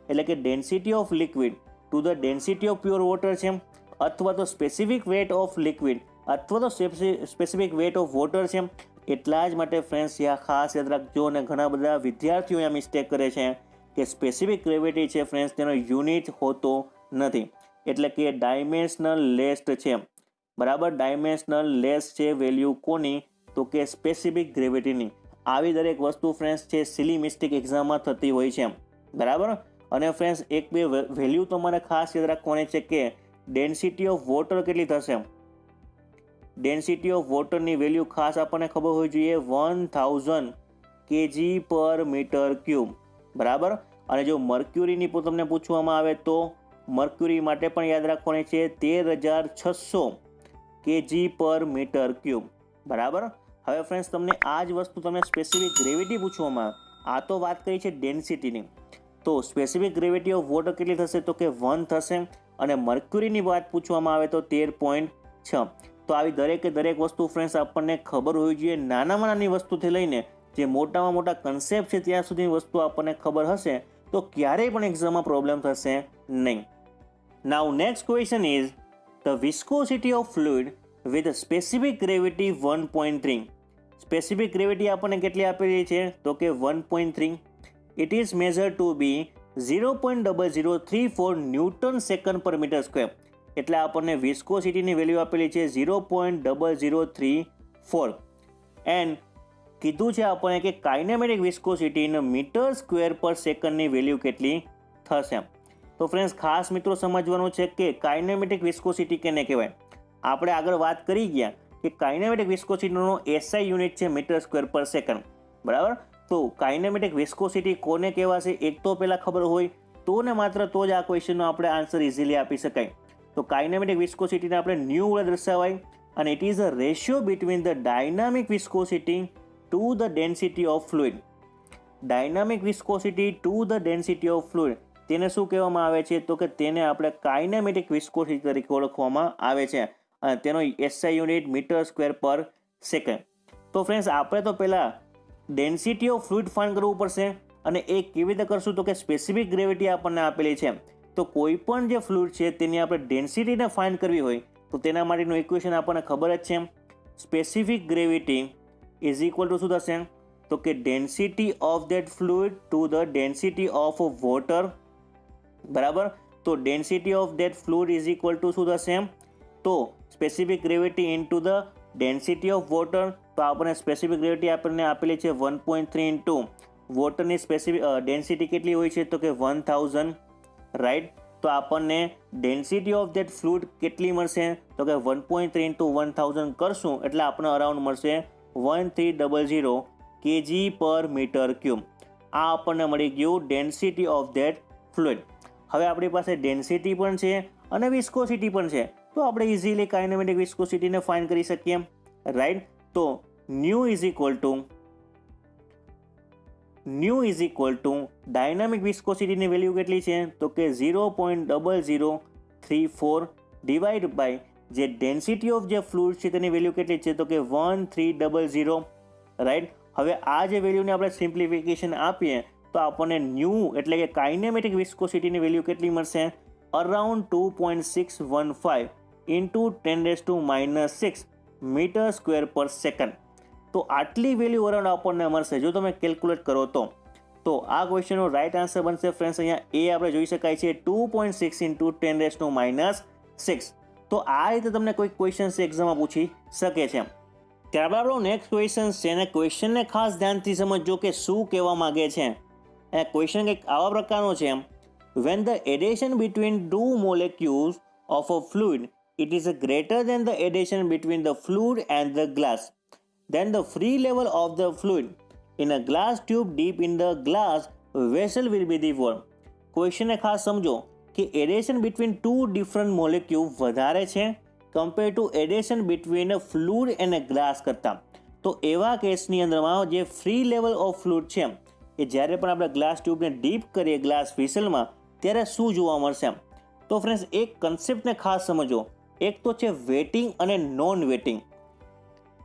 એટલે કે density of liquid to the density of pure water છે, અથવા તો સ્પેસિફિક વેટ ઓફ લિક્વિડ અથવા તો સ્પેસિફિક વેટ ઓફ વોટર છે. એટલા જ માટે ફ્રેન્ડ્સ ખાસ યાદ રાખજો. અને ઘણા બધા વિદ્યાર્થીઓ આ મિસ્ટેક કરે છે કે સ્પેસિફિક ગ્રેવિટી છે ફ્રેન્ડ્સ તેનો યુનિટ હોતો નથી, એટલે કે ડાયમેન્શનલ લેસ્ટ છે. બરાબર. ડાયમેન્શનલ લેસ છે વેલ્યુ કોની? તો કે સ્પેસિફિક ગ્રેવિટીની. આવી દરેક વસ્તુ ફ્રેન્ડ્સ છે સિલી મિસ્ટેક એક્ઝામમાં થતી હોય છે. બરાબર. અને ફ્રેન્ડ્સ એક બે વેલ્યુ તમારે ખાસ યાદ રાખવાની છે કે ડેન્સિટી ઓફ વોટર કેટલી થશે? ડેન્સિટી ઓફ વોટરની વેલ્યુ ખાસ આપણને ખબર હોવી જોઈએ 1000 kg પર મીટર ક્યુબ. બરાબર. અને જો મર્ક્યુરીની તમને પૂછવામાં આવે તો મર્ક્યુરી માટે પણ યાદ રાખવાની છે 13600 kg પર મીટર ક્યુબ. બરાબર. હવે ફ્રેન્ડ્સ તમને આ જ વસ્તુ તમને સ્પેસિફિક ગ્રેવિટી પૂછવામાં આવે. આ તો વાત કરી છે ડેન્સિટીની. તો સ્પેસિફિક ગ્રેવિટી ઓફ વોટર કેટલી થશે? તો કે 1 થશે. અને મર્ક્યુરીની વાત પૂછવામાં આવે તો 13.6. તો આવી દરેક વસ્તુ ફ્રેન્ડ્સ આપણને ખબર હોવી જોઈએ. નાનામાં નાની વસ્તુથી લઈને જે મોટામાં મોટા કન્સેપ્ટ છે ત્યાં સુધીની વસ્તુ આપણને ખબર હશે તો ક્યારેય પણ એક્ઝામમાં પ્રોબ્લેમ થશે નહીં. Now next question is the viscosity of fluid with specific gravity 1.3. Specific gravity આપણને કેટલી આપેલી છે? તો કે 1.3. It is measure to be 0.0034 newton second per metre square. એટલે આપણને વિસ્કોસિટીની વેલ્યુ આપેલી છે 0.0034. એન્ડ કીધું છે આપણને કે કાઇનેમેટિક વિસ્કોસિટી મીટર સ્ક્વેર પર સેકન્ડની વેલ્યુ કેટલી થશે? તો ફ્રેન્ડ્સ ખાસ મિત્રો સમજવાનું છે કે કાઇનેમેટિક વિસ્કોસિટી કેને કહેવાય. આપણે આગળ વાત કરી ગયા કે કાઇનેમેટિક વિસ્કોસિટીનો એસઆઈ યુનિટ છે મીટર સ્ક્વેર પર સેકન્ડ. બરાબર. તો કાઇનેમેટિક વિસ્કોસિટી કોને કહેવાશે એક તો પહેલાં ખબર હોય તો ને માત્ર તો જ આ ક્વેશ્ચનનો આપણે આન્સર ઇઝીલી આપી શકાય. તો કાઇનેમેટિક વિસ્કોસિટીને આપણે ન્યૂ વડે દર્શાવાય, અને it is a ratio between the dynamic viscosity to the density of fluid. Dynamic viscosity to the density of fluid તેને શું કહેવામાં આવે છે? તો કે તેને આપણે કાઇનેમેટિક વિસ્કોસિટી તરીકે ઓળખવામાં આવે છે, અને તેનો એસઆઈ યુનિટ મીટર સ્ક્વેર પર સેકન્ડ. તો ફ્રેન્ડ્સ આપણે તો પહેલાં ડેન્સિટી ઓફ ફ્લુઇડ ફાઇન્ડ કરવું પડશે, અને એ કેવી રીતે કરશું? તો કે સ્પેસિફિક ગ્રેવિટી આપણને આપેલી છે. તો કોઈ પણ જે ફ્લુઇડ છે તેની આપણે ડેન્સિટીને ફાઇન્ડ કરવી હોય તો તેના માટેનું ઇક્વેશન આપણને ખબર જ છે. Specific gravity is equal to શું થશે? તો કે density of that fluid to the density of water. બરાબર. તો density of that fluid is equal to શું થશે? તો specific gravity into the density of water. તો આપણને સ્પેસિફિક ગ્રેવિટી આપણને આપેલી છે 1.3 ઇન્ટુ વોટરની સ્પેસિફિક ડેન્સિટી કેટલી હોય છે? તો કે 1000. રાઈટ. તો આપણને ડેન્સિટી ઓફ ધેટ ફ્લુઇડ કેટલી મળશે? તો કે 1.3 ઇન્ટુ 1000 કરશું એટલે આપણને અરાઉન્ડ મળશે 1300 kg પર મીટર ક્યુબ. આ આપણને મળી ગયું ડેન્સિટી ઓફ ધેટ ફ્લુઇડ. હવે આપણી પાસે ડેન્સિટી પણ છે અને વિસ્કોસિટી પણ છે. તો આપણે ઇઝીલી કાઇનેમેટિક વિસ્કોસિટીને ફાઇન્ડ કરી શકીએ, રાઈટ. તો nu is equal to dynamic વિસ્કોસિટીની વેલ્યુ કેટલી છે તો કે 0.0034 ડિવાઈડ બાય જે ડેન્સિટી ઓફ જે ફ્લુઇડ છે તેની વેલ્યુ કેટલી છે તો કે 1300, રાઈટ. હવે આ જે વેલ્યુને આપણે સિમ્પ્લિફિકેશન આપીએ તો આપણને ન્યૂ એટલે કે કાઇનેમેટિક વિસ્કોસિટીની વેલ્યુ કેટલી મળશે, અરાઉન્ડ 2.615 ઇન્ટુ 10⁻⁻6 મીટર સ્ક્વેર પર સેકન્ડ. તો આટલી વેલ્યુ અરાઉન્ડ આપણને મળશે જો તમે કેલ્ક્યુલેટ કરો તો આ ક્વેશ્ચનનો રાઇટ આન્સર બનશે ફ્રેન્ડ્સ અહીંયા એ આપણે જોઈ શકાય છે 2.6 ઇન્ટુ 10⁻⁶. તો આ રીતે તમને કોઈ ક્વેશ્ચન એક્ઝામમાં પૂછી શકે છે. ત્યારબાદ આપણો નેક્સ્ટ ક્વેશ્ચન છે અને ક્વેશ્ચનને ખાસ ધ્યાનથી સમજજો કે શું કહેવા માંગે છે. એ ક્વેશ્ચન કંઈક આવા પ્રકારનો છે, when the addition between two molecules of a fluid it is greater than the addition between the fluid and the glass, then the free level of the fluid in a glass tube deep in the glass vessel will be the one. ક્વેશ્ચનને ખાસ સમજો કે adhesion between two different molecule વધારે છે compare to adhesion between a fluid and a glass કરતાં. તો એવા કેસની અંદરમાં જે ફ્રી લેવલ ઓફ ફ્લુઇડ છે એ જ્યારે પણ આપણે ગ્લાસ ટ્યુબને ડીપ કરીએ ગ્લાસ વિસલમાં ત્યારે શું જોવા મળશે. તો ફ્રેન્ડ્સ એક કન્સેપ્ટને ખાસ સમજો, એક તો છે વેટિંગ અને નોન વેટિંગ.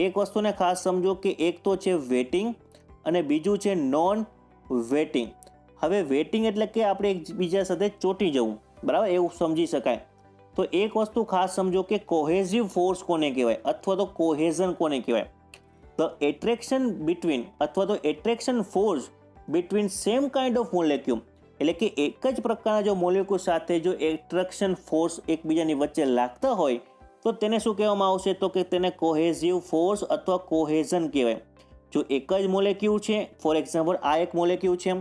એક વસ્તુને ખાસ સમજો કે એક તો છે વેટિંગ અને બીજું છે નોન વેટિંગ. હવે વેટિંગ એટલે કે આપણે એકબીજા સાથે ચોંટી જવું, બરાબર, એવું સમજી શકાય. તો એક વસ્તુ ખાસ સમજો કે કોહેઝિવ ફોર્સ કોને કહેવાય અથવા તો કોહેઝન કોને કહેવાય. ધ એટ્રેક્શન બિટવીન અથવા તો attraction force between same kind of molecule, એટલે કે એક જ પ્રકારના જો મોલેક્યુલ સાથે જો એટ્રેક્શન ફોર્સ એકબીજાની વચ્ચે લાગતા હોય તો તેને શું કહેવામાં આવશે તો કે તેને કોહેઝિવ ફોર્સ અથવા કોહેઝન કહેવાય. જો એક જ મોલેક્યુલ છે, ફોર એક્ઝામ્પલ આ એક મોલેક્યુલ છે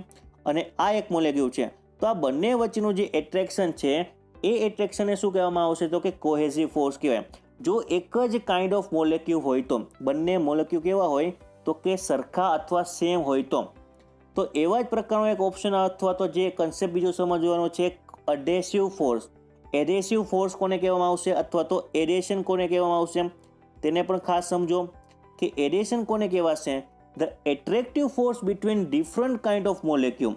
અને આ એક મોલેક્યુલ છે, તો આ બંને વચ્ચેનું જે એટ્રેક્શન છે એ એટ્રેક્શનને શું કહેવામાં આવશે તો કે કોહેઝિવ ફોર્સ કહેવાય. જો એક જ કાઇન્ડ ઓફ મોલેક્યુલ હોય તો બંને મોલેક્યુલ કેવા હોય તો કે સરખા અથવા સેમ હોય તો એવા જ પ્રકારનો એક ઓપ્શન અથવા તો જે કન્સેપ્ટ બીજો સમજવાનો છે અડેસિવ ફોર્સ. એડેસિવ ફોર્સ કોને કહેવામાં આવશે અથવા તો એડેશન કોને કહેવામાં આવશે તેને પણ ખાસ સમજો કે એડેશન કોને કહેવાશે, the attractive force between different kind of molecule.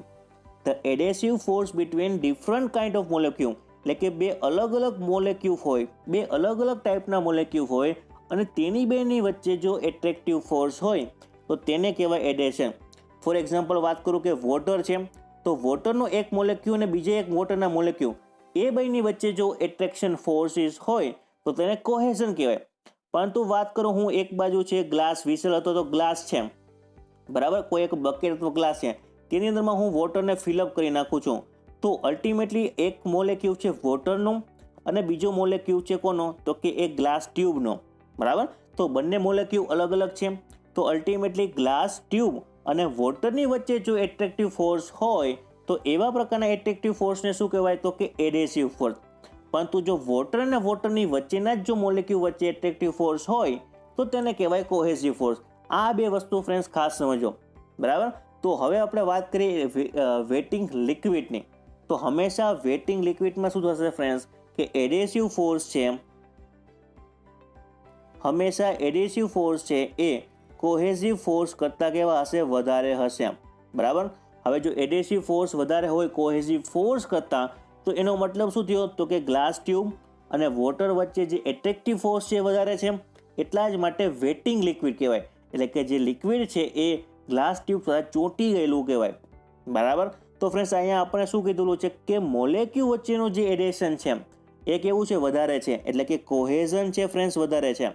The adhesive force between different kind of molecule એટલે કે બે અલગ અલગ મોલેક્યુલ હોય, બે અલગ અલગ ટાઈપના મોલેક્યુલ હોય અને તેની બેની વચ્ચે જો એટ્રેક્ટિવ ફોર્સ હોય તો તેને કહેવાય એડેશન. ફોર એક્ઝામ્પલ વાત કરું કે વોટર છે તો વોટરનો એક મોલેક્યુલ અને બીજા એક વોટરના મોલેક્યુલ એ બેની વચ્ચે જો એટ્રેક્શન ફોર્સિસ હોય તો તેને કોહેઝન કહેવાય. પરંતુ વાત કરું હું એક બાજુ છે ગ્લાસ વિસલ અથવા તો ગ્લાસ છે, બરાબર, કોઈ એક બકેટ અથવા ગ્લાસ છે તેની અંદરમાં હું વોટરને ફિલઅપ કરી નાખું છું તો અલ્ટિમેટલી એક મોલેક્યુલ છે વોટરનો અને બીજો મોલેક્યુલ છે કોનો તો કે એક ગ્લાસ ટ્યુબનો, બરાબર. તો બંને મોલેક્યુલ અલગ અલગ છે તો અલ્ટિમેટલી ગ્લાસ ટ્યુબ અને વોટરની વચ્ચે જો એટ્રેક્ટિવ ફોર્સ હોય તો એવા પ્રકારના એટ્રેક્ટિવ ફોર્સને શું કહેવાય તો કે એડેસિવ ફોર્સ. પરંતુ જો વોટર અને વોટરની વચ્ચેના જ જો મોલેક્યુલ વચ્ચે એટ્રેક્ટિવ ફોર્સ હોય તો તેને કહેવાય કોહેઝિવ ફોર્સ. આ બે વસ્તુ ફ્રેન્ડ્સ ખાસ સમજો, બરાબર. તો હવે આપણે વાત કરીએ વેટિંગ લિક્વિડની. તો હંમેશા વેટિંગ લિક્વિડમાં શું થશે ફ્રેન્ડ્સ કે એડેસિવ ફોર્સ છે, હંમેશા એડેસિવ ફોર્સ છે એ કોહેઝિવ ફોર્સ કરતાં કેવા હશે વધારે હશે, બરાબર. હવે જો એડેસિવ ફોર્સ વધારે હોય કોહેઝિવ ફોર્સ કરતાં તો એનો મતલબ શું થયો તો કે ગ્લાસ ટ્યુબ અને વોટર વચ્ચે જે એટ્રેક્ટિવ ફોર્સ છે વધારે છે એટલા જ માટે વેટિંગ લિક્વિડ કહેવાય. એટલે કે જે લિક્વિડ છે એ ગ્લાસ ટ્યુબ સાથે ચોંટી ગયેલું કહેવાય, બરાબર. તો ફ્રેન્ડ્સ અહીંયા આપણે શું કીધેલું છે કે મોલેક્યુલ વચ્ચેનું જે એડેશન છે એ કેવું છે વધારે છે, એટલે કે કોહેઝન છે ફ્રેન્ડ્સ વધારે છે.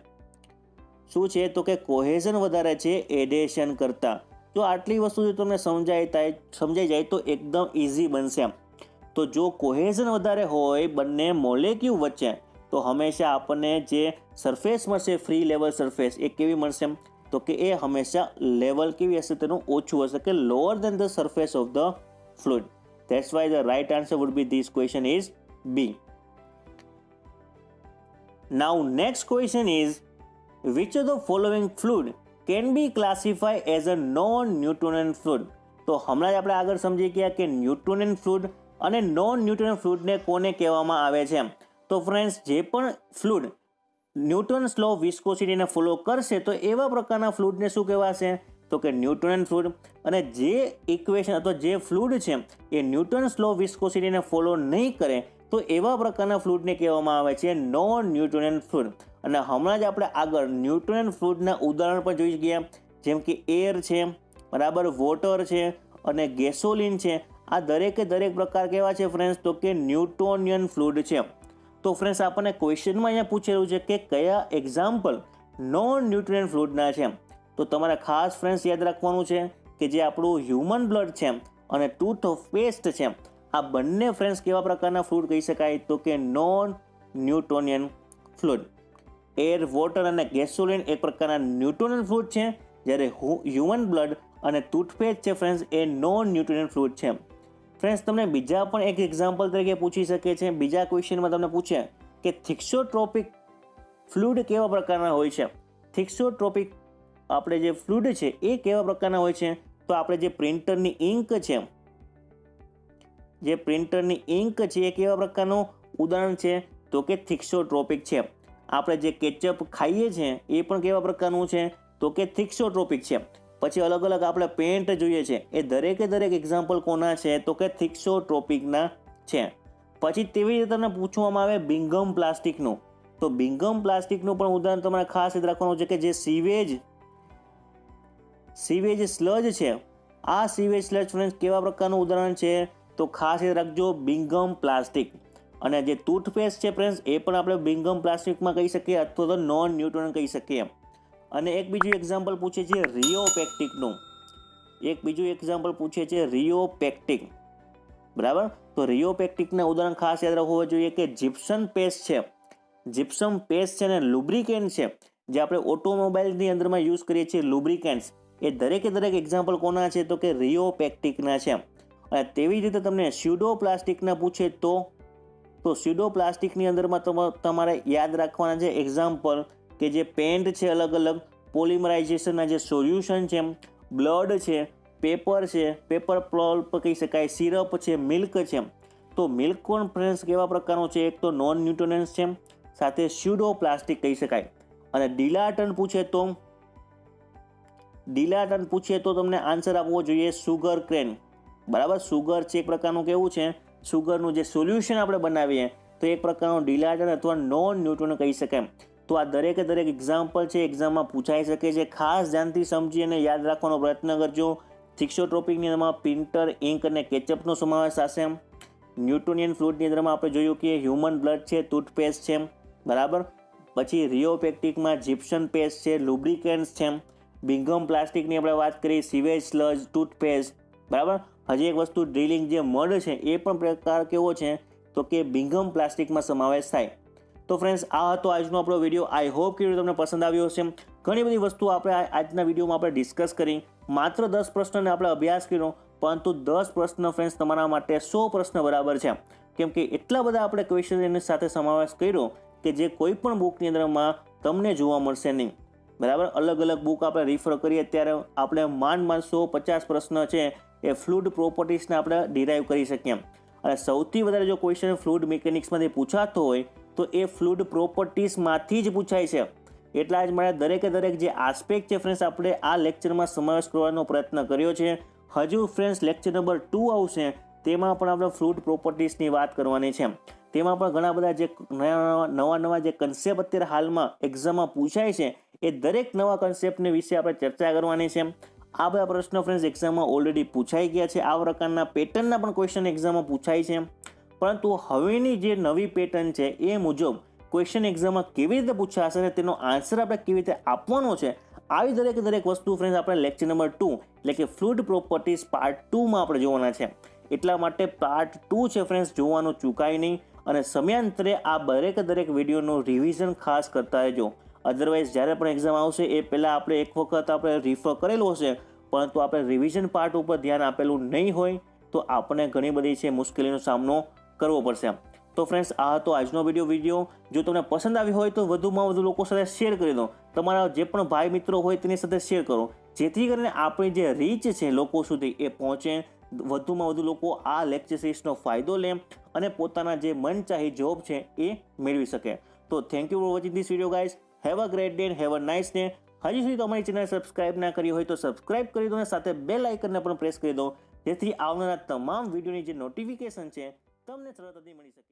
શું છે તો કે કોહેઝન વધારે છે એડેશન કરતાં. જો આટલી વસ્તુ જો તમને સમજાઈ જાય તો એકદમ ઇઝી બનશે. તો જો કોહેઝન વધારે હોય બંને મોલેક્યુલ વચ્ચે તો હંમેશા આપણને જે સરફેસ મળશે ફ્રી લેવલ સરફેસ એ કેવી મળશે તો કે એ હંમેશા લેવલ કેવી હશે તેનું ઓછું હશે કે lower than the surface of the fluid. That's why the right answer would be this question is B. Now next question is which of the following fluid can be classified as a non-Newtonian fluid. તો હમણાં જ આપણે આગળ સમજી ગયા કે ન્યૂટોનિયન fluid અને non ન્યૂટોનિયન ફ્લુઇડને કોને કહેવામાં આવે છે. તો તો ફ્રેન્ડ્સ જે પણ ફ્લુઇડ ન્યૂટન્સ લો ઓફ વિસ્કોસિટીને ફોલો કરશે તો એવા પ્રકારના ફ્લુઇડને શું કહેવાશે? તો કે ન્યૂટોનિયન ફ્લુઇડ. અને જે ઇક્વેશન અથવા જે ફ્લુઇડ છે એ ન્યૂટન્સ લો ઓફ વિસ્કોસિટીને ફોલો નહીં કરે તો એવા પ્રકારના ફ્લુઇડને કહેવામાં આવે છે નોન ન્યૂટોનિયન ફ્લુઇડ. અને હમણાં જ આપણે આગળ ન્યૂટોનિયન ફ્લુઇડના ઉદાહરણ પણ જોઈ ગયા, જેમ કે એર છે, બરાબર, વોટર છે અને ગેસોલિન છે. આ દરેકે દરેક પ્રકાર કેવા છે ફ્રેન્ડ્સ? તો કે ન્યૂટોનિયન ફ્લુઇડ છે. તો ફ્રેન્ડ્સ આપણને ક્વેશ્ચનમાં અહીંયા પૂછેલું છે કે કયા એક્ઝામ્પલ નોન ન્યૂટોનિયન ફ્લુઇડના છે. તો તમારે ખાસ ફ્રેન્ડ્સ યાદ રાખવાનું છે કે જે આપણું હ્યુમન બ્લડ છે અને ટૂથ ઓફ પેસ્ટ છે, આ બંને ફ્રેન્ડ્સ કેવા પ્રકારના ફ્લુઇડ કહી શકાય? તો કે નોન ન્યૂટોનિયન ફ્લુઇડ. એર, વોટર અને ગેસોલિન એક પ્રકારના ન્યૂટોનિયન ફ્લુઇડ છે, જ્યારે હ્યુમન બ્લડ અને ટૂથપેસ્ટ છે ફ્રેન્ડ્સ એ નોન ન્યૂટોનિયન ફ્લુઇડ છે. ફ્રેન્ડ્સ તમને બીજા પણ એક એક્ઝામ્પલ તરીકે પૂછી શકે છે. બીજા ક્વેશ્ચનમાં તમને પૂછે કે થિક્સોટ્રોપિક ફ્લુઇડ કેવા પ્રકારના હોય છે? થિક્સોટ્રોપિક આપણે જે ફ્લુઇડ છે એ કેવા પ્રકારના હોય છે? તો આપણે જે પ્રિન્ટરની ઇંક છે, એ કેવા પ્રકારનું ઉદાહરણ છે? તો કે થિક્સોટ્રોપિક છે. આપણે જે કેચઅપ ખાઈએ છીએ એ પણ કેવા પ્રકારનું છે? તો કે થિક્સોટ્રોપિક છે. પછી અલગ અલગ આપણે પેન્ટ જોઈએ છે, એ દરેકે દરેક એક્ઝામ્પલ કોના છે? તો કે થિક્સોટ્રોપિકના છે. પછી તેવી રીતે તમને પૂછવામાં આવે બિંગમ પ્લાસ્ટિકનું. તો બિંગમ પ્લાસ્ટિકનું પણ ઉદાહરણ તમારે ખાસ યાદ રાખવાનું છે કે જે સીવેજ સ્લજ છે, આ સીવેજ સ્લજ ફ્રેન્ડ્સ કેવા પ્રકારનું ઉદાહરણ છે? તો ખાસ યાદ રાખજો બિંગમ પ્લાસ્ટિક. અને જે ટૂથપેસ્ટ છે ફ્રેન્ડ્સ એ પણ આપણે બિંગમ પ્લાસ્ટિકમાં કહી શકીએ અથવા તો નોન ન્યૂટોનિયન કહી શકીએ. અને એક બીજું એક્ઝામ્પલ પૂછે છે રિયોપેક્ટિકનું. રિયોપેક્ટિક, બરાબર. તો રિયોપેક્ટિકના ઉદાહરણ ખાસ યાદ રાખવું જોઈએ કે જીપ્સમ પેસ્ટ છે અને લુબ્રિકેન્ટ છે, જે આપણે ઓટોમોબાઈલની અંદરમાં યુઝ કરીએ છીએ લુબ્રિકેન્ટ્સ, એ દરેકે દરેક એક્ઝામ્પલ કોના છે? તો કે રિયોપેક્ટિકના છે. અને તેવી જ રીતે તમને સ્યુડો પ્લાસ્ટિકના પૂછે તો સ્યુડો પ્લાસ્ટિકની અંદરમાં તમારે યાદ રાખવાના છે એક્ઝામ્પલ કે જે પેન્ટ છે, અલગ અલગ પોલિમરાઇઝેશનના જે સોલ્યુશન છે, બ્લડ છે, પેપર પલ્પ કહી શકાય, સિરપ છે, મિલ્ક છે. તો મિલ્ક કોણ ફ્રેન્ડ્સ કેવા પ્રકારનું છે? એક તો નોન ન્યૂટોનિયન છે, સાથે સ્યુડો પ્લાસ્ટિક કહી શકાય. અને ડિલાટન પૂછે તો તમને આન્સર આપવો જોઈએ સુગર કેન, બરાબર. સુગર છે એક પ્રકારનું કેવું છે? સુગરનું જે સોલ્યુશન આપણે બનાવીએ તો એક પ્રકારનું ડિલાટન અથવા નોન ન્યૂટોનિયન કહી શકાય. તો આ દરેકે દરેક એક્ઝામ્પલ છે એક્ઝામમાં પૂછાઈ શકે છે. ખાસ ધ્યાનથી સમજી અને યાદ રાખવાનો પ્રયત્ન કરજો. થિક્સોટ્રોપિકની અંદરમાં પ્રિન્ટર, ઇંક અને કેચઅપનો સમાવેશ થશે. ન્યૂટોનિયન ફ્લુઇડની અંદરમાં આપણે જોયું કે હ્યુમન બ્લડ છે, ટૂથપેસ્ટ છે, બરાબર. પછી રિયોપેક્ટિકમાં જીપ્સમ પેસ્ટ છે, લુબ્રિકેન્ટ્સ છે. બિંગમ પ્લાસ્ટિકની આપણે વાત કરી, સીવેજ સ્લજ, ટૂથપેસ્ટ, બરાબર. હજી એક વસ્તુ ડ્રિલિંગ જે મડ છે એ પણ પ્રકાર કેવો છે? તો કે બિંગમ પ્લાસ્ટિકમાં સમાવેશ થાય. તો ફ્રેન્ડ્સ આ હતો આજનો આપણો વિડીયો. આઈ હોપ કે તમને પસંદ આવ્યો હશે. ઘણી બધી વસ્તુઓ આપણે આજના વિડીયોમાં આપણે ડિસ્કસ કરી. માત્ર 10 પ્રશ્નને આપણે અભ્યાસ કર્યો, પરંતુ 10 પ્રશ્ન ફ્રેન્ડ્સ તમારા માટે 100 પ્રશ્ન બરાબર છે. કેમ કે એટલા બધા આપણે ક્વેશ્ચન એની સાથે સમાવેશ કર્યો કે જે કોઈ પણ બુકની અંદરમાં તમને જોવા મળશે નહીં, બરાબર. અલગ અલગ બુક આપણે રિફર કરીએ ત્યારે આપણે માંડ 150 પ્રશ્ન છે એ ફ્લુઇડ પ્રોપર્ટીઝને આપણે ડિરાઈવ કરી શકીએ. અને સૌથી વધારે જો ક્વેશ્ચન ફ્લુઇડ મિકેનિક્સમાંથી પૂછાતો હોય તો એ ફ્લુઇડ પ્રોપર્ટીઝમાંથી જ પૂછાય છે. એટલા જ માટે દરેકે દરેક જે આસ્પેક્ટ છે ફ્રેન્ડ્સ આપણે આ લેક્ચરમાં સમાવેશ કરવાનો પ્રયત્ન કર્યો છે. હજુ ફ્રેન્ડ્સ લેક્ચર નંબર 2 આવશે, તેમાં પણ આપણે ફ્લુઇડ પ્રોપર્ટીઝની વાત કરવાની છે. તેમાં પણ ઘણા બધા જે નવા જે કન્સેપ્ટ અત્યારે હાલમાં એક્ઝામમાં પૂછાય છે એ દરેક નવા કન્સેપ્ટને વિશે આપણે ચર્ચા કરવાની છે. આ બધા પ્રશ્નો ફ્રેન્ડ્સ એક્ઝામમાં ઓલરેડી પૂછાઈ ગયા છે. આ પ્રકારના પેટર્નના પણ ક્વેશ્ચન એક્ઝામમાં પૂછાય છે. પરંતુ હવેની જે નવી પેટર્ન છે એ મુજબ ક્વેશ્ચન એક્ઝામમાં કેવી રીતે પૂછાશે અને તેનો આન્સર આપણે કેવી રીતે આપવાનો છે, આવી દરેક વસ્તુ ફ્રેન્ડ્સ આપણે લેક્ચર નંબર 2 એટલે કે ફ્લુઇડ પ્રોપર્ટીઝ પાર્ટ 2 માં આપણે જોવાના છે. એટલા માટે પાર્ટ 2 છે ફ્રેન્ડ્સ જોવાનું ચૂકાય નહીં. અને સમયાંતરે આ દરેક વિડીયોનું રિવિઝન ખાસ કરતા રહેજો. અધરવાઇઝ જ્યારે પણ એક્ઝામ આવશે એ પહેલાં આપણે એક વખત આપણે રિફર કરેલું હશે, પરંતુ આપણે રિવિઝન પાર્ટ ઉપર ધ્યાન આપેલું નહીં હોય તો આપણે ઘણી બધી છે મુશ્કેલીનો સામનો કરવો પડશે. તો ફ્રેન્ડ્સ આ હતો આજનો વિડીયો. જો તમને પસંદ આવ્યો હોય તો વધુમાં વધુ લોકો સાથે શેર કરી દો. તમારા જે પણ ભાઈ મિત્રો હોય તેની સાથે શેર કરો, જેથી કરીને આપણી જે રીચ છે લોકો સુધી એ પહોંચે. વધુમાં વધુ લોકો આ લેક્ચર સિરીઝનો ફાયદો લે અને પોતાના જે મનચાહી જોબ છે એ મેળવી શકે. તો thank you for watching this video guys. Have a great day, have a nice day. હજી સુધી તમારી ચેનલ સબસ્ક્રાઇબ ના કરી હોય તો સબસ્ક્રાઇબ કરી દો અને સાથે બેલ આઇકનને પણ પ્રેસ કરી દો, જેથી આવનારા તમામ વિડીયોની જે નોટિફિકેશન છે તમને સરળતાથી મળી શકે.